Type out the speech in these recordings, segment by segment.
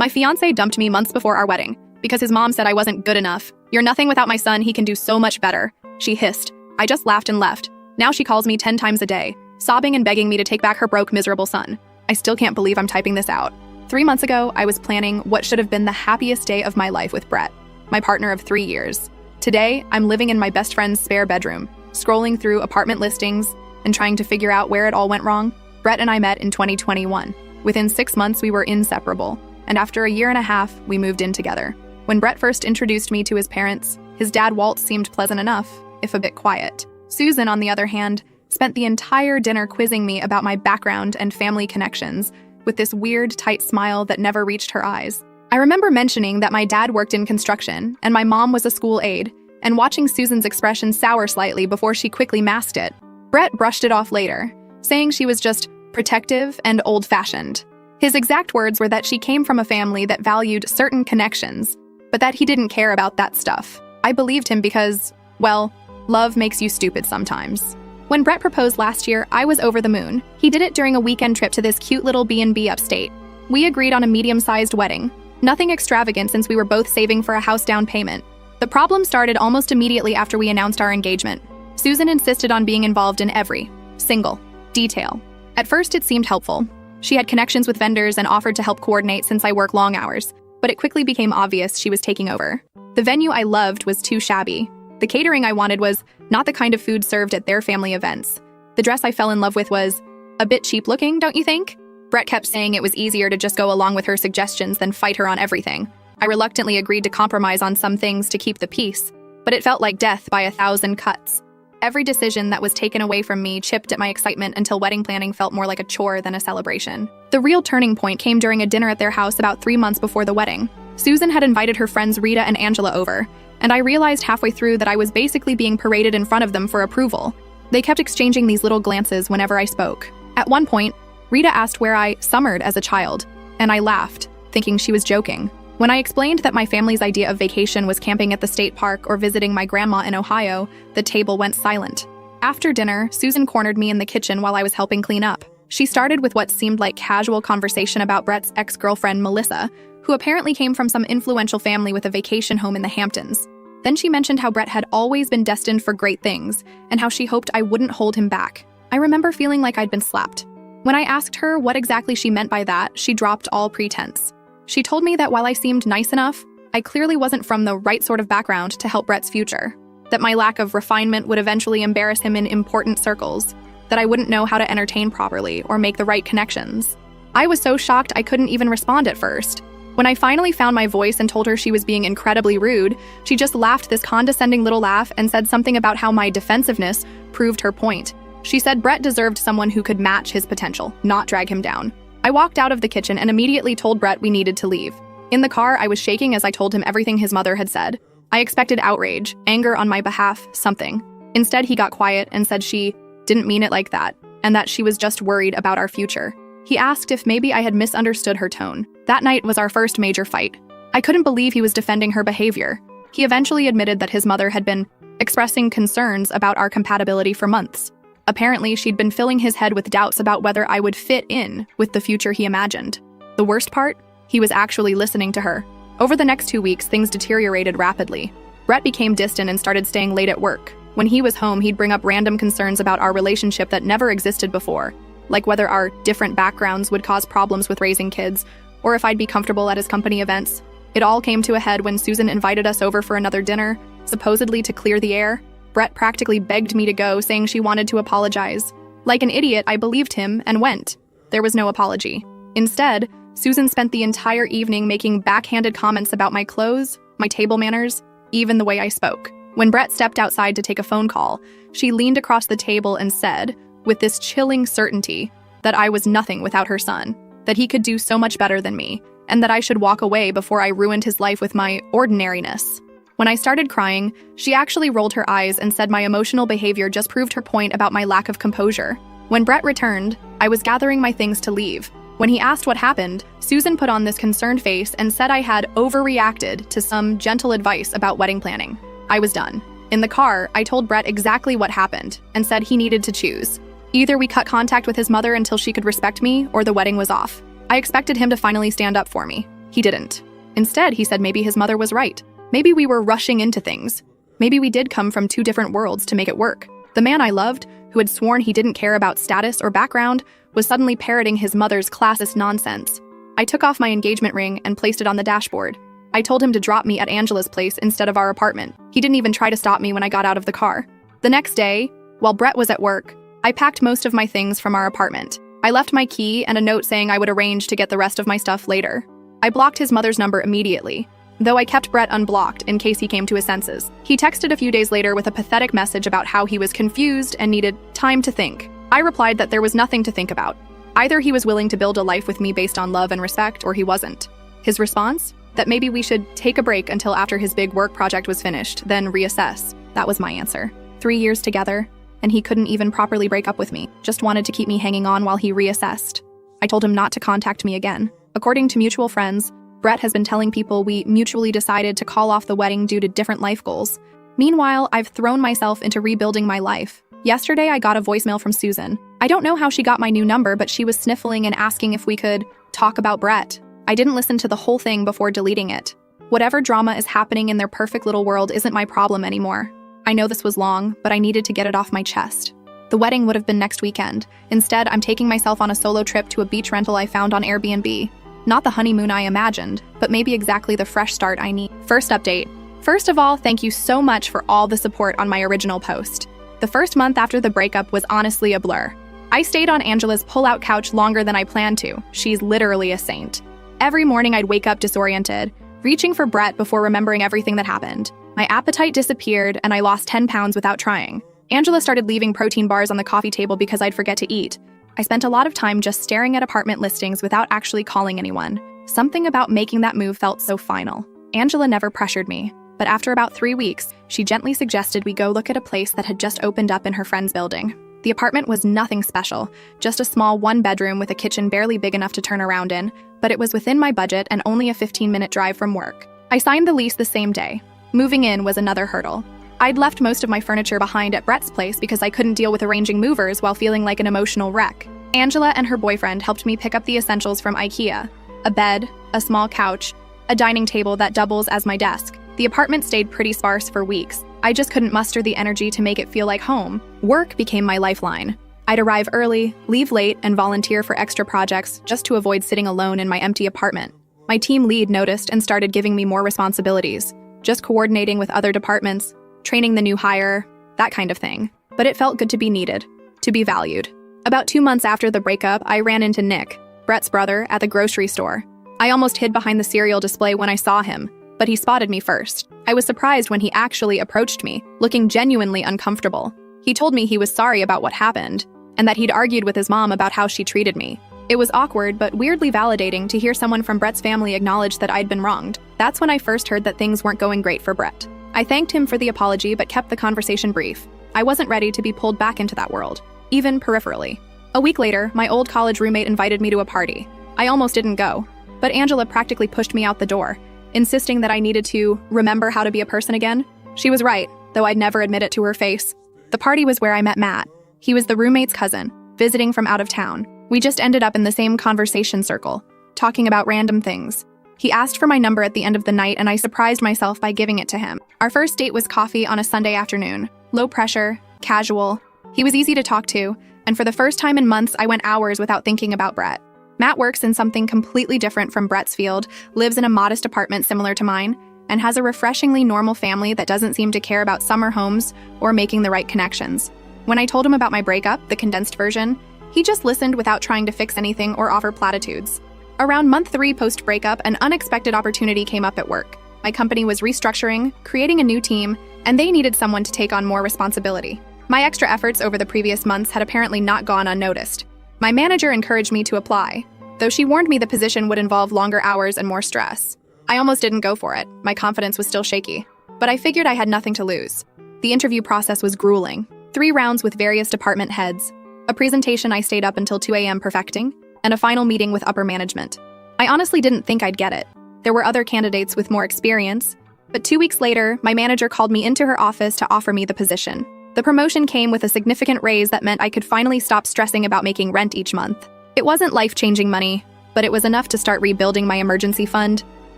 My fiancé dumped me months before our wedding because his mom said I wasn't good enough. "You're nothing without my son, he can do so much better," she hissed. I just laughed and left. Now she calls me 10 times a day, sobbing and begging me to take back her broke, miserable son. I still can't believe I'm typing this out. 3 months ago, I was planning what should have been the happiest day of my life with Brett, my partner of 3 years. Today, I'm living in my best friend's spare bedroom, scrolling through apartment listings and trying to figure out where it all went wrong. Brett and I met in 2021. Within 6 months, we were inseparable, and after a year and a half, we moved in together. When Brett first introduced me to his parents, his dad Walt seemed pleasant enough, if a bit quiet. Susan, on the other hand, spent the entire dinner quizzing me about my background and family connections, with this weird, tight smile that never reached her eyes. I remember mentioning that my dad worked in construction and my mom was a school aide, and watching Susan's expression sour slightly before she quickly masked it. Brett brushed it off later, saying she was just protective and old-fashioned. His exact words were that she came from a family that valued certain connections, but that he didn't care about that stuff. I believed him because, well, love makes you stupid sometimes. When Brett proposed last year, I was over the moon. He did it during a weekend trip to this cute little B&B upstate. We agreed on a medium-sized wedding. Nothing extravagant since we were both saving for a house down payment. The problem started almost immediately after we announced our engagement. Susan insisted on being involved in every single detail. At first, it seemed helpful. She had connections with vendors and offered to help coordinate since I work long hours, but it quickly became obvious she was taking over. The venue I loved was too shabby. The catering I wanted was not the kind of food served at their family events. The dress I fell in love with was a bit cheap looking, don't you think? Brett kept saying it was easier to just go along with her suggestions than fight her on everything. I reluctantly agreed to compromise on some things to keep the peace, but it felt like death by 1,000 cuts. Every decision that was taken away from me chipped at my excitement until wedding planning felt more like a chore than a celebration. The real turning point came during a dinner at their house about 3 months before the wedding. Susan had invited her friends Rita and Angela over, and I realized halfway through that I was basically being paraded in front of them for approval. They kept exchanging these little glances whenever I spoke. At one point, Rita asked where I summered as a child, and I laughed, thinking she was joking. When I explained that my family's idea of vacation was camping at the state park or visiting my grandma in Ohio, the table went silent. After dinner, Susan cornered me in the kitchen while I was helping clean up. She started with what seemed like casual conversation about Brett's ex-girlfriend, Melissa, who apparently came from some influential family with a vacation home in the Hamptons. Then she mentioned how Brett had always been destined for great things, and how she hoped I wouldn't hold him back. I remember feeling like I'd been slapped. When I asked her what exactly she meant by that, she dropped all pretense. She told me that while I seemed nice enough, I clearly wasn't from the right sort of background to help Brett's future. That my lack of refinement would eventually embarrass him in important circles. That I wouldn't know how to entertain properly or make the right connections. I was so shocked I couldn't even respond at first. When I finally found my voice and told her she was being incredibly rude, she just laughed this condescending little laugh and said something about how my defensiveness proved her point. She said Brett deserved someone who could match his potential, not drag him down. I walked out of the kitchen and immediately told Brett we needed to leave. In the car, I was shaking as I told him everything his mother had said. I expected outrage, anger on my behalf, something. Instead, he got quiet and said she didn't mean it like that, and that she was just worried about our future. He asked if maybe I had misunderstood her tone. That night was our first major fight. I couldn't believe he was defending her behavior. He eventually admitted that his mother had been expressing concerns about our compatibility for months. Apparently, she'd been filling his head with doubts about whether I would fit in with the future he imagined. The worst part? He was actually listening to her. Over the next 2 weeks, things deteriorated rapidly. Brett became distant and started staying late at work. When he was home, he'd bring up random concerns about our relationship that never existed before, like whether our different backgrounds would cause problems with raising kids, or if I'd be comfortable at his company events. It all came to a head when Susan invited us over for another dinner, supposedly to clear the air. Brett practically begged me to go, saying she wanted to apologize. Like an idiot, I believed him and went. There was no apology. Instead, Susan spent the entire evening making backhanded comments about my clothes, my table manners, even the way I spoke. When Brett stepped outside to take a phone call, she leaned across the table and said, with this chilling certainty, that I was nothing without her son, that he could do so much better than me, and that I should walk away before I ruined his life with my ordinariness. When I started crying, she actually rolled her eyes and said my emotional behavior just proved her point about my lack of composure. When Brett returned, I was gathering my things to leave. When he asked what happened, Susan put on this concerned face and said I had overreacted to some gentle advice about wedding planning. I was done. In the car, I told Brett exactly what happened and said he needed to choose. Either we cut contact with his mother until she could respect me, or the wedding was off. I expected him to finally stand up for me. He didn't. Instead, he said maybe his mother was right. Maybe we were rushing into things. Maybe we did come from two different worlds to make it work. The man I loved, who had sworn he didn't care about status or background, was suddenly parroting his mother's classist nonsense. I took off my engagement ring and placed it on the dashboard. I told him to drop me at Angela's place instead of our apartment. He didn't even try to stop me when I got out of the car. The next day, while Brett was at work, I packed most of my things from our apartment. I left my key and a note saying I would arrange to get the rest of my stuff later. I blocked his mother's number immediately, though I kept Brett unblocked in case he came to his senses. He texted a few days later with a pathetic message about how he was confused and needed time to think. I replied that there was nothing to think about. Either he was willing to build a life with me based on love and respect, or he wasn't. His response? That maybe we should take a break until after his big work project was finished, then reassess. That was my answer. 3 years together, and he couldn't even properly break up with me, just wanted to keep me hanging on while he reassessed. I told him not to contact me again. According to mutual friends, Brett has been telling people we mutually decided to call off the wedding due to different life goals. Meanwhile, I've thrown myself into rebuilding my life. Yesterday, I got a voicemail from Susan. I don't know how she got my new number, but she was sniffling and asking if we could talk about Brett. I didn't listen to the whole thing before deleting it. Whatever drama is happening in their perfect little world isn't my problem anymore. I know this was long, but I needed to get it off my chest. The wedding would have been next weekend. Instead, I'm taking myself on a solo trip to a beach rental I found on Airbnb. Not the honeymoon I imagined, but maybe exactly the fresh start I need. First update. First of all, thank you so much for all the support on my original post. The first month after the breakup was honestly a blur. I stayed on Angela's pull-out couch longer than I planned to. She's literally a saint. Every morning I'd wake up disoriented, reaching for Brett before remembering everything that happened. My appetite disappeared and I lost 10 pounds without trying. Angela started leaving protein bars on the coffee table because I'd forget to eat. I spent a lot of time just staring at apartment listings without actually calling anyone. Something about making that move felt so final. Angela never pressured me, but after about 3 weeks, she gently suggested we go look at a place that had just opened up in her friend's building. The apartment was nothing special, just a small one-bedroom with a kitchen barely big enough to turn around in, but it was within my budget and only a 15-minute drive from work. I signed the lease the same day. Moving in was another hurdle. I'd left most of my furniture behind at Brett's place because I couldn't deal with arranging movers while feeling like an emotional wreck. Angela and her boyfriend helped me pick up the essentials from IKEA: a bed, a small couch, a dining table that doubles as my desk. The apartment stayed pretty sparse for weeks. I just couldn't muster the energy to make it feel like home. Work became my lifeline. I'd arrive early, leave late, and volunteer for extra projects just to avoid sitting alone in my empty apartment. My team lead noticed and started giving me more responsibilities, just coordinating with other departments, training the new hire, that kind of thing. But it felt good to be needed, to be valued. About 2 months after the breakup, I ran into Nick, Brett's brother, at the grocery store. I almost hid behind the cereal display when I saw him, but he spotted me first. I was surprised when he actually approached me, looking genuinely uncomfortable. He told me he was sorry about what happened, and that he'd argued with his mom about how she treated me. It was awkward but weirdly validating to hear someone from Brett's family acknowledge that I'd been wronged. That's when I first heard that things weren't going great for Brett. I thanked him for the apology but kept the conversation brief. I wasn't ready to be pulled back into that world, even peripherally. A week later, my old college roommate invited me to a party. I almost didn't go, but Angela practically pushed me out the door, insisting that I needed to remember how to be a person again. She was right, though I'd never admit it to her face. The party was where I met Matt. He was the roommate's cousin, visiting from out of town. We just ended up in the same conversation circle, talking about random things. He asked for my number at the end of the night, and I surprised myself by giving it to him. Our first date was coffee on a Sunday afternoon. Low pressure, casual. He was easy to talk to, and for the first time in months, I went hours without thinking about Brett. Matt works in something completely different from Brett's field, lives in a modest apartment similar to mine, and has a refreshingly normal family that doesn't seem to care about summer homes or making the right connections. When I told him about my breakup, the condensed version, he just listened without trying to fix anything or offer platitudes. Around month 3 post-breakup, an unexpected opportunity came up at work. My company was restructuring, creating a new team, and they needed someone to take on more responsibility. My extra efforts over the previous months had apparently not gone unnoticed. My manager encouraged me to apply, though she warned me the position would involve longer hours and more stress. I almost didn't go for it. My confidence was still shaky, but I figured I had nothing to lose. The interview process was grueling. 3 rounds with various department heads, a presentation I stayed up until 2 a.m. perfecting, and a final meeting with upper management. I honestly didn't think I'd get it. There were other candidates with more experience, but 2 weeks later, my manager called me into her office to offer me the position. The promotion came with a significant raise that meant I could finally stop stressing about making rent each month. It wasn't life-changing money, but it was enough to start rebuilding my emergency fund,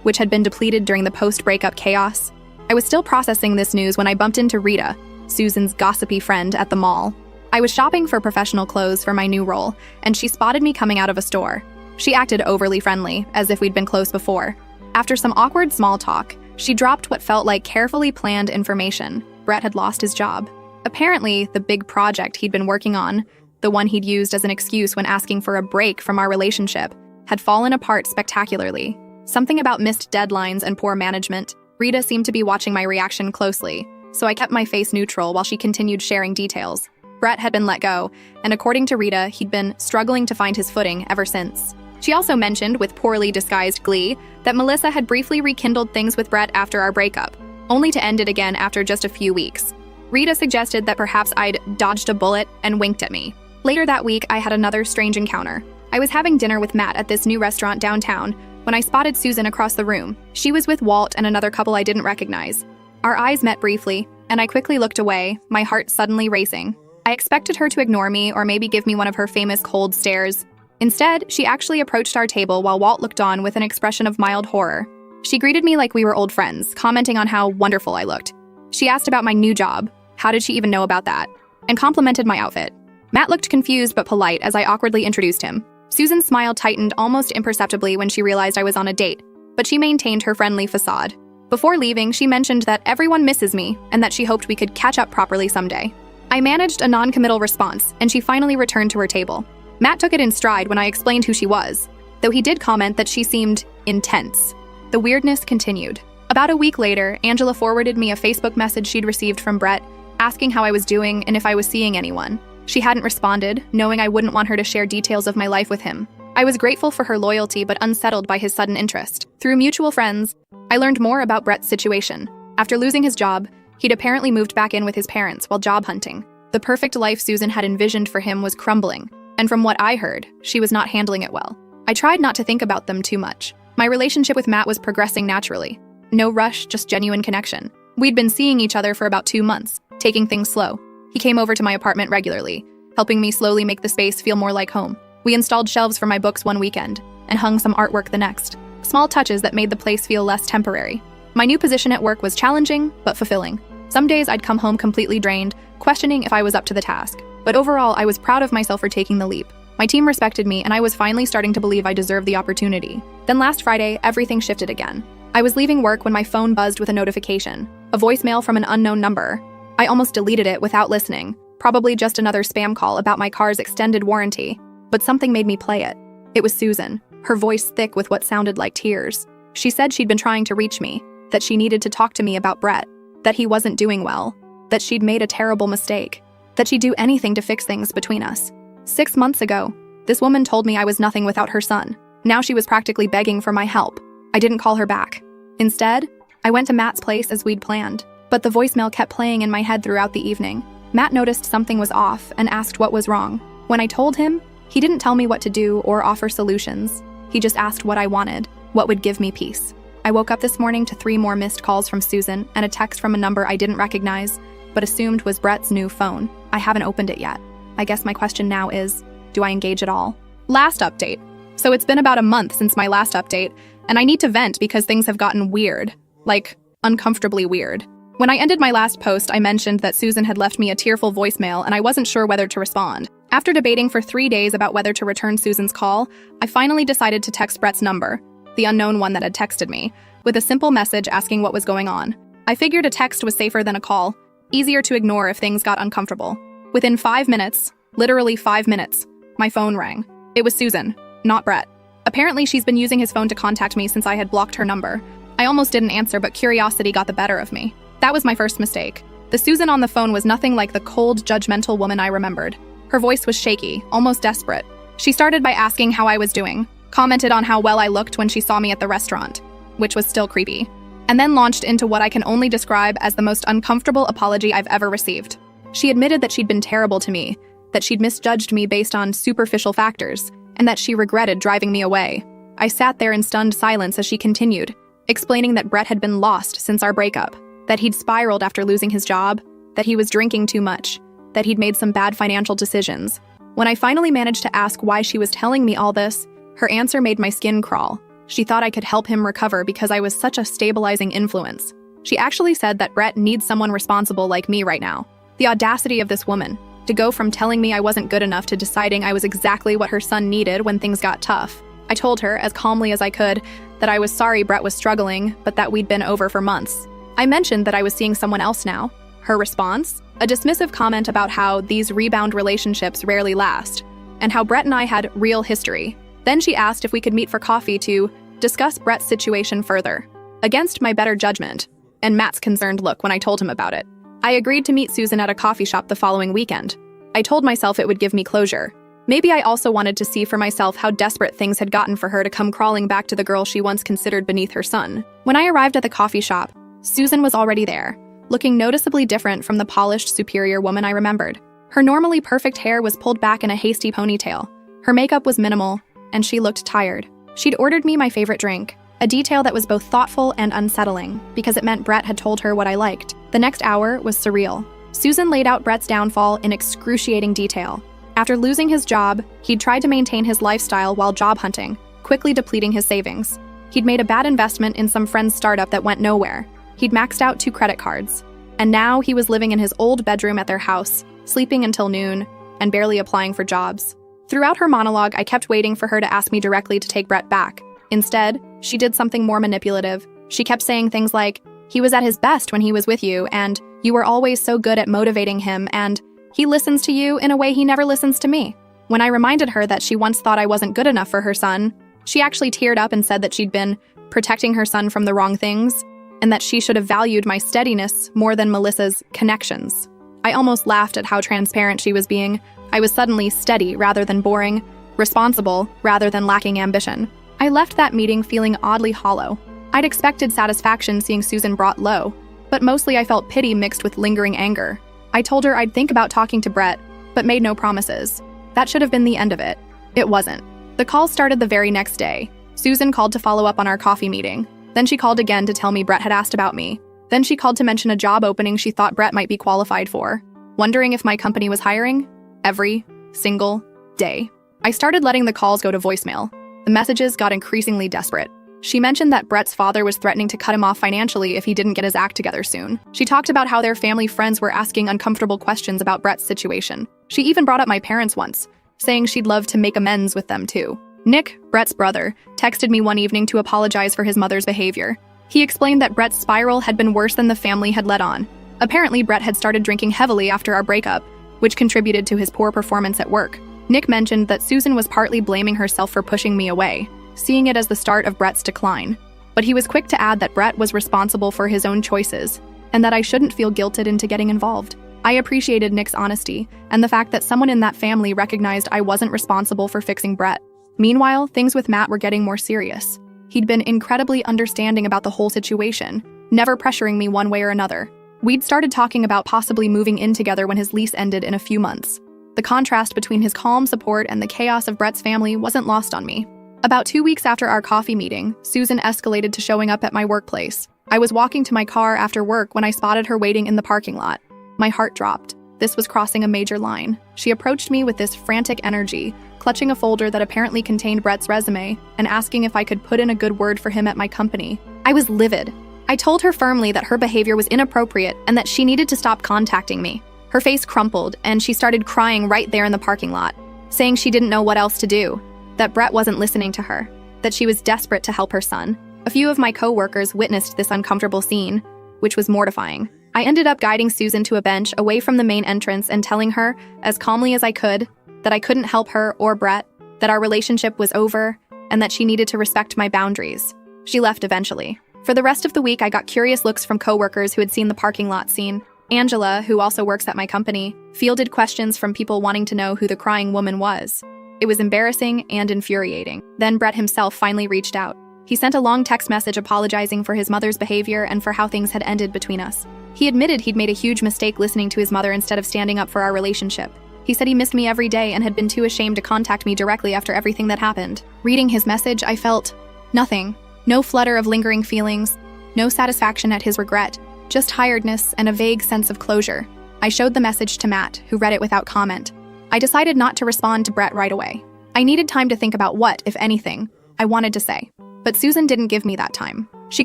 which had been depleted during the post-breakup chaos. I was still processing this news when I bumped into Rita, Susan's gossipy friend, at the mall. I was shopping for professional clothes for my new role, and she spotted me coming out of a store. She acted overly friendly, as if we'd been close before. After some awkward small talk, she dropped what felt like carefully planned information. Brett had lost his job. Apparently, the big project he'd been working on, the one he'd used as an excuse when asking for a break from our relationship, had fallen apart spectacularly. Something about missed deadlines and poor management. Rita seemed to be watching my reaction closely, so I kept my face neutral while she continued sharing details. Brett had been let go, and according to Rita, he'd been struggling to find his footing ever since. She also mentioned, with poorly disguised glee, that Melissa had briefly rekindled things with Brett after our breakup, only to end it again after just a few weeks. Rita suggested that perhaps I'd dodged a bullet and winked at me. Later that week, I had another strange encounter. I was having dinner with Matt at this new restaurant downtown when I spotted Susan across the room. She was with Walt and another couple I didn't recognize. Our eyes met briefly, and I quickly looked away, my heart suddenly racing. I expected her to ignore me or maybe give me one of her famous cold stares. Instead, she actually approached our table while Walt looked on with an expression of mild horror. She greeted me like we were old friends, commenting on how wonderful I looked. She asked about my new job, how did she even know about that, and complimented my outfit. Matt looked confused but polite as I awkwardly introduced him. Susan's smile tightened almost imperceptibly when she realized I was on a date, but she maintained her friendly facade. Before leaving, she mentioned that everyone misses me and that she hoped we could catch up properly someday. I managed a non-committal response, and she finally returned to her table. Matt took it in stride when I explained who she was, though he did comment that she seemed intense. The weirdness continued. About a week later, Angela forwarded me a Facebook message she'd received from Brett, asking how I was doing and if I was seeing anyone. She hadn't responded, knowing I wouldn't want her to share details of my life with him. I was grateful for her loyalty but unsettled by his sudden interest. Through mutual friends, I learned more about Brett's situation. After losing his job, he'd apparently moved back in with his parents while job hunting. The perfect life Susan had envisioned for him was crumbling, and from what I heard, she was not handling it well. I tried not to think about them too much. My relationship with Matt was progressing naturally. No rush, just genuine connection. We'd been seeing each other for about 2 months, taking things slow. He came over to my apartment regularly, helping me slowly make the space feel more like home. We installed shelves for my books one weekend, and hung some artwork the next. Small touches that made the place feel less temporary. My new position at work was challenging, but fulfilling. Some days I'd come home completely drained, questioning if I was up to the task. But overall, I was proud of myself for taking the leap. My team respected me, and I was finally starting to believe I deserved the opportunity. Then last Friday, everything shifted again. I was leaving work when my phone buzzed with a notification, a voicemail from an unknown number. I almost deleted it without listening, probably just another spam call about my car's extended warranty. But something made me play it. It was Susan, her voice thick with what sounded like tears. She said she'd been trying to reach me, that she needed to talk to me about Brett, that he wasn't doing well, that she'd made a terrible mistake, that she'd do anything to fix things between us. 6 months ago, this woman told me I was nothing without her son. Now she was practically begging for my help. I didn't call her back. Instead, I went to Matt's place as we'd planned, but the voicemail kept playing in my head throughout the evening. Matt noticed something was off and asked what was wrong. When I told him, he didn't tell me what to do or offer solutions. He just asked what I wanted, what would give me peace. I woke up this morning to 3 more missed calls from Susan and a text from a number I didn't recognize, but assumed was Brett's new phone. I haven't opened it yet. I guess my question now is, do I engage at all? Last update. So it's been about a month since my last update, and I need to vent because things have gotten weird. Like, uncomfortably weird. When I ended my last post, I mentioned that Susan had left me a tearful voicemail and I wasn't sure whether to respond. After debating for 3 days about whether to return Susan's call, I finally decided to text Brett's number, the unknown one that had texted me, with a simple message asking what was going on. I figured a text was safer than a call, easier to ignore if things got uncomfortable. Within 5 minutes, literally 5 minutes, my phone rang. It was Susan, not Brett. Apparently she's been using his phone to contact me since I had blocked her number. I almost didn't answer, but curiosity got the better of me. That was my first mistake. The Susan on the phone was nothing like the cold, judgmental woman I remembered. Her voice was shaky, almost desperate. She started by asking how I was doing, commented on how well I looked when she saw me at the restaurant, which was still creepy, and then launched into what I can only describe as the most uncomfortable apology I've ever received. She admitted that she'd been terrible to me, that she'd misjudged me based on superficial factors, and that she regretted driving me away. I sat there in stunned silence as she continued, explaining that Brett had been lost since our breakup, that he'd spiraled after losing his job, that he was drinking too much, that he'd made some bad financial decisions. When I finally managed to ask why she was telling me all this, Her answer made my skin crawl. She thought I could help him recover because I was such a stabilizing influence. She actually said that Brett needs someone responsible like me right now. The audacity of this woman, to go from telling me I wasn't good enough to deciding I was exactly what her son needed when things got tough. I told her, as calmly as I could, that I was sorry Brett was struggling, but that we'd been over for months. I mentioned that I was seeing someone else now. Her response? A dismissive comment about how these rebound relationships rarely last, and how Brett and I had real history. Then she asked if we could meet for coffee to discuss Brett's situation further. Against my better judgment, and Matt's concerned look when I told him about it, I agreed to meet Susan at a coffee shop the following weekend. I told myself it would give me closure. Maybe I also wanted to see for myself how desperate things had gotten for her to come crawling back to the girl she once considered beneath her son. When I arrived at the coffee shop, Susan was already there, looking noticeably different from the polished, superior woman I remembered. Her normally perfect hair was pulled back in a hasty ponytail. Her makeup was minimal, and she looked tired. She'd ordered me my favorite drink, a detail that was both thoughtful and unsettling, because it meant Brett had told her what I liked. The next hour was surreal. Susan laid out Brett's downfall in excruciating detail. After losing his job, he'd tried to maintain his lifestyle while job hunting, quickly depleting his savings. He'd made a bad investment in some friend's startup that went nowhere. He'd maxed out 2 credit cards. And now he was living in his old bedroom at their house, sleeping until noon, and barely applying for jobs. Throughout her monologue, I kept waiting for her to ask me directly to take Brett back. Instead, she did something more manipulative. She kept saying things like, "He was at his best when he was with you, and you were always so good at motivating him, and he listens to you in a way he never listens to me." When I reminded her that she once thought I wasn't good enough for her son, she actually teared up and said that she'd been protecting her son from the wrong things, and that she should have valued my steadiness more than Melissa's connections. I almost laughed at how transparent she was being. I was suddenly steady rather than boring, responsible rather than lacking ambition. I left that meeting feeling oddly hollow. I'd expected satisfaction seeing Susan brought low, but mostly I felt pity mixed with lingering anger. I told her I'd think about talking to Brett, but made no promises. That should have been the end of it. It wasn't. The call started the very next day. Susan called to follow up on our coffee meeting. Then she called again to tell me Brett had asked about me. Then she called to mention a job opening she thought Brett might be qualified for, wondering if my company was hiring. Every single day. I started letting the calls go to voicemail. The messages got increasingly desperate. She mentioned that Brett's father was threatening to cut him off financially if he didn't get his act together soon. She talked about how their family friends were asking uncomfortable questions about Brett's situation. She even brought up my parents once, saying she'd love to make amends with them too. Nick, Brett's brother, texted me one evening to apologize for his mother's behavior. He explained that Brett's spiral had been worse than the family had let on. Apparently, Brett had started drinking heavily after our breakup, which contributed to his poor performance at work. Nick mentioned that Susan was partly blaming herself for pushing me away, seeing it as the start of Brett's decline. But he was quick to add that Brett was responsible for his own choices, and that I shouldn't feel guilted into getting involved. I appreciated Nick's honesty, and the fact that someone in that family recognized I wasn't responsible for fixing Brett. Meanwhile, things with Matt were getting more serious. He'd been incredibly understanding about the whole situation, never pressuring me one way or another. We'd started talking about possibly moving in together when his lease ended in a few months. The contrast between his calm support and the chaos of Brett's family wasn't lost on me. About 2 weeks after our coffee meeting, Susan escalated to showing up at my workplace. I was walking to my car after work when I spotted her waiting in the parking lot. My heart dropped. This was crossing a major line. She approached me with this frantic energy, clutching a folder that apparently contained Brett's resume and asking if I could put in a good word for him at my company. I was livid. I told her firmly that her behavior was inappropriate and that she needed to stop contacting me. Her face crumpled, and she started crying right there in the parking lot, saying she didn't know what else to do, that Brett wasn't listening to her, that she was desperate to help her son. A few of my co-workers witnessed this uncomfortable scene, which was mortifying. I ended up guiding Susan to a bench away from the main entrance and telling her, as calmly as I could, that I couldn't help her or Brett, that our relationship was over, and that she needed to respect my boundaries. She left eventually. For the rest of the week, I got curious looks from co-workers who had seen the parking lot scene. Angela, who also works at my company, fielded questions from people wanting to know who the crying woman was. It was embarrassing and infuriating. Then Brett himself finally reached out. He sent a long text message apologizing for his mother's behavior and for how things had ended between us. He admitted he'd made a huge mistake listening to his mother instead of standing up for our relationship. He said he missed me every day and had been too ashamed to contact me directly after everything that happened. Reading his message, I felt nothing. No flutter of lingering feelings, no satisfaction at his regret, just tiredness and a vague sense of closure. I showed the message to Matt, who read it without comment. I decided not to respond to Brett right away. I needed time to think about what, if anything, I wanted to say. But Susan didn't give me that time. She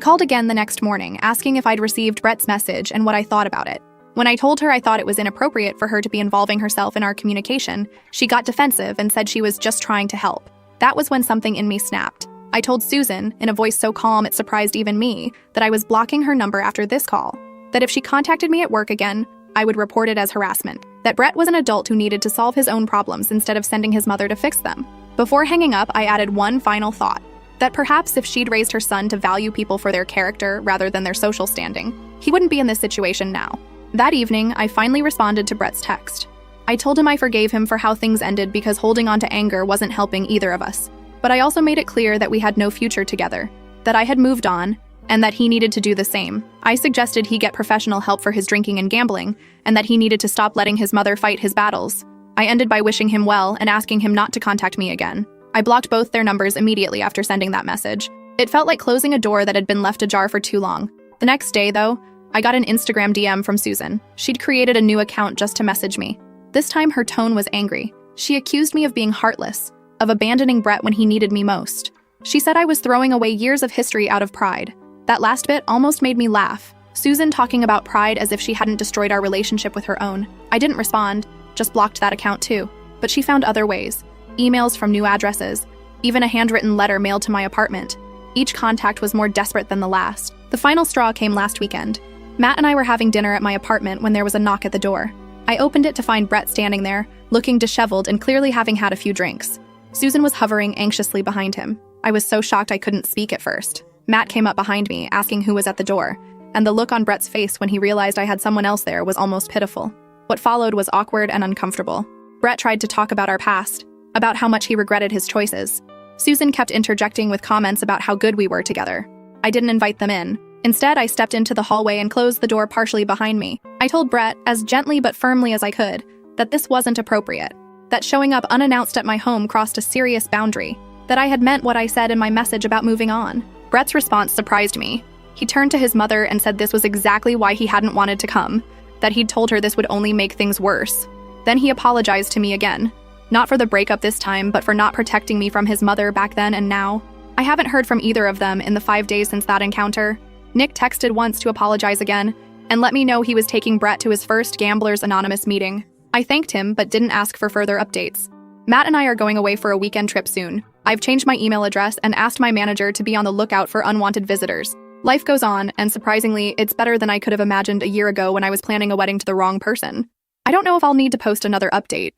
called again the next morning, asking if I'd received Brett's message and what I thought about it. When I told her I thought it was inappropriate for her to be involving herself in our communication, she got defensive and said she was just trying to help. That was when something in me snapped. I told Susan, in a voice so calm it surprised even me, that I was blocking her number after this call. That if she contacted me at work again, I would report it as harassment. That Brett was an adult who needed to solve his own problems instead of sending his mother to fix them. Before hanging up, I added one final thought. That perhaps if she'd raised her son to value people for their character rather than their social standing, he wouldn't be in this situation now. That evening, I finally responded to Brett's text. I told him I forgave him for how things ended because holding on to anger wasn't helping either of us. But I also made it clear that we had no future together, that I had moved on, and that he needed to do the same. I suggested he get professional help for his drinking and gambling, and that he needed to stop letting his mother fight his battles. I ended by wishing him well and asking him not to contact me again. I blocked both their numbers immediately after sending that message. It felt like closing a door that had been left ajar for too long. The next day, though, I got an Instagram DM from Susan. She'd created a new account just to message me. This time her tone was angry. She accused me of being heartless, of abandoning Brett when he needed me most. She said I was throwing away years of history out of pride. That last bit almost made me laugh. Susan talking about pride as if she hadn't destroyed our relationship with her own. I didn't respond, just blocked that account too. But she found other ways. Emails from new addresses, even a handwritten letter mailed to my apartment. Each contact was more desperate than the last. The final straw came last weekend. Matt and I were having dinner at my apartment when there was a knock at the door. I opened it to find Brett standing there, looking disheveled and clearly having had a few drinks. Susan was hovering anxiously behind him. I was so shocked I couldn't speak at first. Matt came up behind me, asking who was at the door, and the look on Brett's face when he realized I had someone else there was almost pitiful. What followed was awkward and uncomfortable. Brett tried to talk about our past, about how much he regretted his choices. Susan kept interjecting with comments about how good we were together. I didn't invite them in. Instead, I stepped into the hallway and closed the door partially behind me. I told Brett, as gently but firmly as I could, that this wasn't appropriate, that showing up unannounced at my home crossed a serious boundary, that I had meant what I said in my message about moving on. Brett's response surprised me. He turned to his mother and said this was exactly why he hadn't wanted to come, that he'd told her this would only make things worse. Then he apologized to me again. Not for the breakup this time, but for not protecting me from his mother back then and now. I haven't heard from either of them in the 5 days since that encounter. Nick texted once to apologize again, and let me know he was taking Brett to his first Gamblers Anonymous meeting. I thanked him, but didn't ask for further updates. Matt and I are going away for a weekend trip soon. I've changed my email address and asked my manager to be on the lookout for unwanted visitors. Life goes on, and surprisingly, it's better than I could have imagined a year ago when I was planning a wedding to the wrong person. I don't know if I'll need to post another update,